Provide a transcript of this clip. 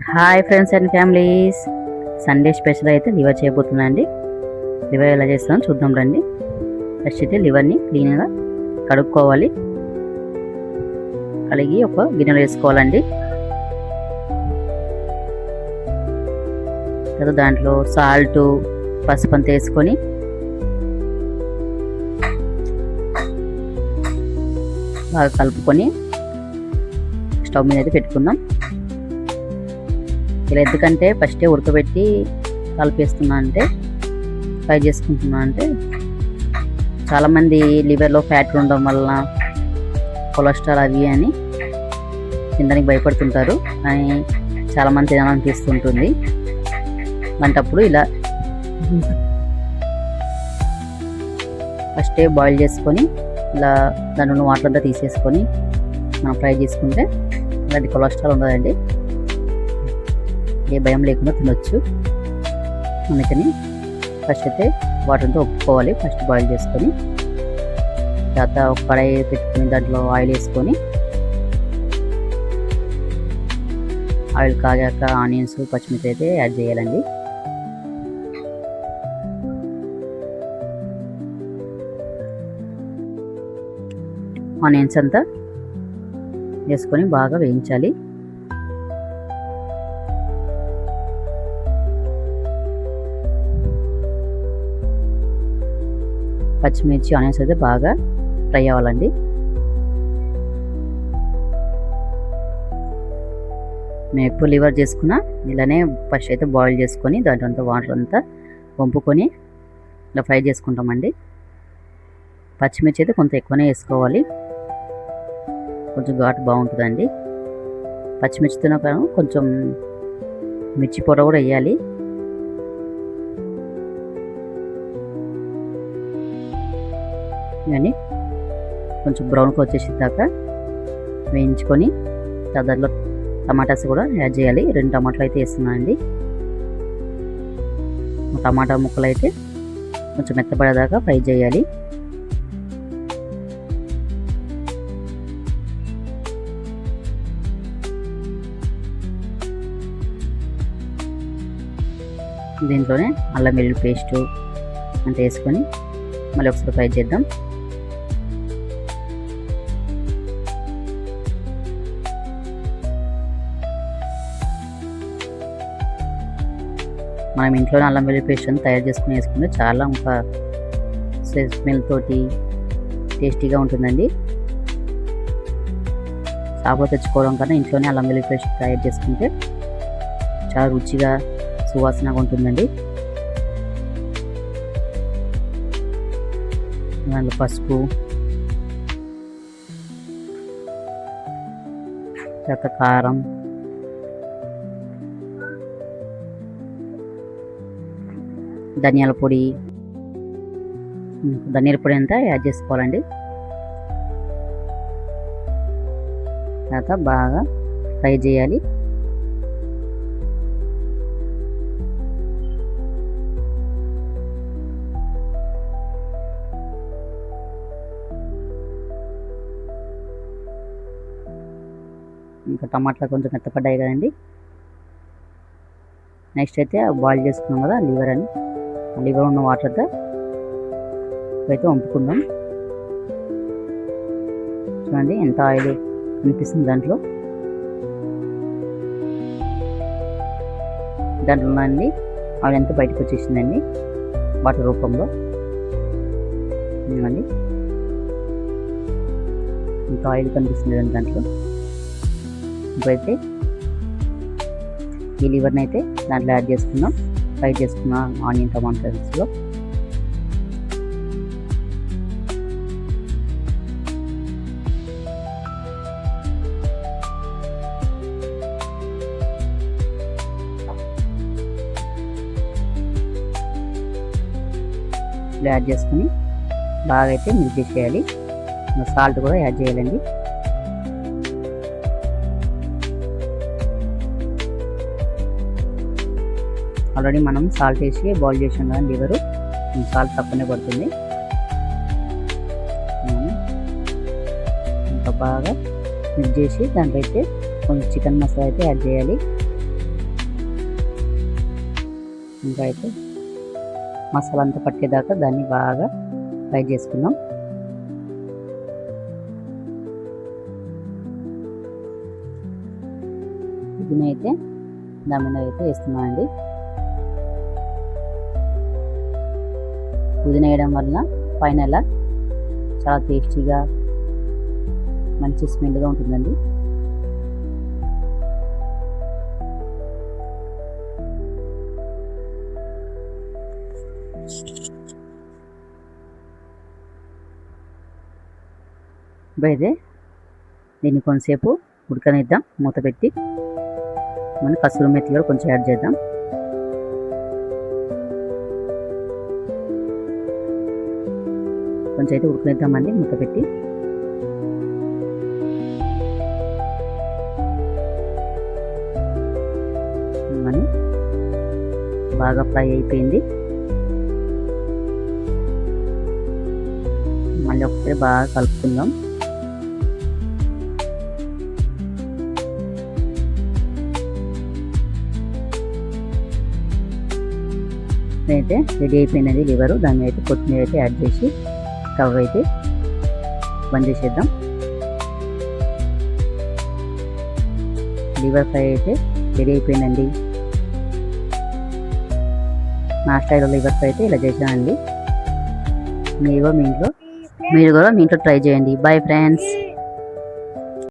Hi friends and families, Sunday special అయితే liver చేయబోతున్నా అండి. Liver ఎలా చేస్తామో చూద్దాం రండి. ఫస్ట్ అయితే లివర్ని క్లీన్గా కడుక్కోవాలి. కడిగి ఒక గిన్నెలో వేసుకోవాలండి. తర్వాత దాంట్లో సాల్ట్, పసుపు అంతా వేసుకొని బాగా కలుపుకొని స్టవ్ మీద అయితే పెట్టుకుందాం. ఇలా ఎందుకంటే ఫస్టే ఉడకబెట్టి కలిపేస్తున్నా అంటే ఫ్రై చేసుకుంటున్నా అంటే చాలామంది లివర్లో ఫ్యాట్ ఉండడం వలన కొలెస్ట్రాల్ అవి అని తినడానికి భయపడుతుంటారు. కానీ చాలామంది తినాలనిపిస్తుంటుంది. అలాంటప్పుడు ఇలా ఫస్టే బాయిల్ చేసుకొని ఇలా దానిలో వాటర్ అంతా తీసేసుకొని మనం ఫ్రై చేసుకుంటే అలాంటి కొలెస్ట్రాల్ ఉండదండి. ఏ భయం లేకుండా తినొచ్చు. అందుకని ఫస్ట్ అయితే వాటర్తో ఒప్పుకోవాలి. ఫస్ట్ బాయిల్ చేసుకొని తర్వాత ఒక కడాయి పెట్టుకొని దాంట్లో ఆయిల్ వేసుకొని ఆయిల్ కాగాక ఆనియన్స్, పచ్చిమిర్చి అయితే యాడ్ చేయాలండి. ఆనియన్స్ అంతా వేసుకొని బాగా వేయించాలి. పచ్చిమిర్చి, ఆనియన్స్ అయితే బాగా ఫ్రై అవ్వాలండి. మేము ఎక్కువ లివర్ చేసుకున్నా ఇలానే ఫస్ట్ అయితే బాయిల్ చేసుకొని దాంట్లో వాటర్ అంతా వంపుకొని ఇలా ఫ్రై చేసుకుంటామండి. పచ్చిమిర్చి అయితే కొంత ఎక్కువనే వేసుకోవాలి, కొంచెం ఘాటు బాగుంటుందండి. పచ్చిమిర్చితో కొంచెం మిర్చి పొడ కూడా వేయాలి. కానీ కొంచెం బ్రౌన్గా వచ్చేసేదాకా వేయించుకొని దాంట్లో టమాటాస్ కూడా యాడ్ చేయాలి. 2 టమాటాలు అయితే వేస్తున్నాను అండి. టమాటా ముక్కలు అయితే కొంచెం మెత్తపడేదాకా ఫ్రై చేయాలి. దీంట్లోనే అల్లం వెల్లుల్లి పేస్టు అంత వేసుకొని మళ్ళీ ఒకసారి ఫ్రై చేద్దాం. మనం ఇంట్లోనే అల్లం వెల్లుల్లి పేస్ట్ అని తయారు చేసుకుని వేసుకుంటే చాలా ఇంకా స్మెల్ తోటి టేస్టీగా ఉంటుందండి. షాప్లో తెచ్చుకోవడం కన్నా ఇంట్లోనే అల్లం వెల్లుల్లి పేస్ట్ తయారు చేసుకుంటే చాలా రుచిగా, సువాసనగా ఉంటుందండి. దాంట్లో పసుపు, తర్వాత కారం, ధనియాల పొడి అంతా యాడ్ చేసుకోవాలండి. తర్వాత బాగా ఫ్రై చేయాలి. ఇంకా టమాటాలు కొంచెం మెత్తపడ్డాయి కదండి. నెక్స్ట్ అయితే బాయిల్ చేసుకున్నాం కదా లివర్ ఉన్న వాటర్తో అయితే వంపుకుందాం. చూడండి ఎంత ఆయిల్ అనిపిస్తుంది దాంట్లో అండి. ఆయిల్ ఎంత బయటకు వచ్చేసిందండి వాటర్ రూపంలో. చూడండి ఎంత ఆయిల్ కనిపిస్తుంది దాంట్లో. ఇప్పుడైతే ఈ లివర్ని అయితే దాంట్లో యాడ్ చేసుకుందాం. ఫ్రై చేసుకున్న ఆనియన్ టమాటాస్లో యాడ్ చేసుకుని బాగా అయితే మిక్స్ చేసేయాలి. సాల్ట్ కూడా యాడ్ చేయాలండి. ఆల్రెడీ మనం సాల్ట్ వేసి బాయిల్ చేసాం కదా లివరు, సాల్ట్ తక్కువనే పడుతుంది. ఇంకా బాగా మిక్స్ చేసి దాంట్లో అయితే కొంచెం చికెన్ మసాలా అయితే యాడ్ చేయాలి. ఇంకా అయితే మసాలా అంతా పట్టేదాకా దాన్ని బాగా ఫ్రై చేసుకుందాం. పుదీనా అయితే దాని మీద అయితే వేస్తున్నానండి. పుదీనా వేయడం వల్ల పైన చాలా టేస్టీగా మంచి స్మెల్గా ఉంటుందండి. ఇప్పుడైతే దీన్ని కొంతసేపు ఉడకనిద్దాం. మూత పెట్టి మనం కసూరి మెత్తి కూడా కొంచెం యాడ్ చేద్దాం. కొంచెం అయితే ఉడకనిద్దామండి మూత పెట్టి. మనం బాగా ఫ్రై అయిపోయింది. మళ్ళీ ఒకసారి బాగా కలుపుకుందాం. అయితే రెడీ అయిపోయినది లివరు. దాన్ని అయితే కొత్తిమీర అయితే యాడ్ చేసి స్టవ్ అయితే బంద్ చేసేద్దాం. లివర్ ఫ్రై అయితే రెడీ అయిపోయిందండి. నా స్టైల్లో లివర్ ఫ్రై అయితే ఇలా చేశానండి. మీరు కూడా మీ ఇంట్లో ట్రై చేయండి. Bye friends.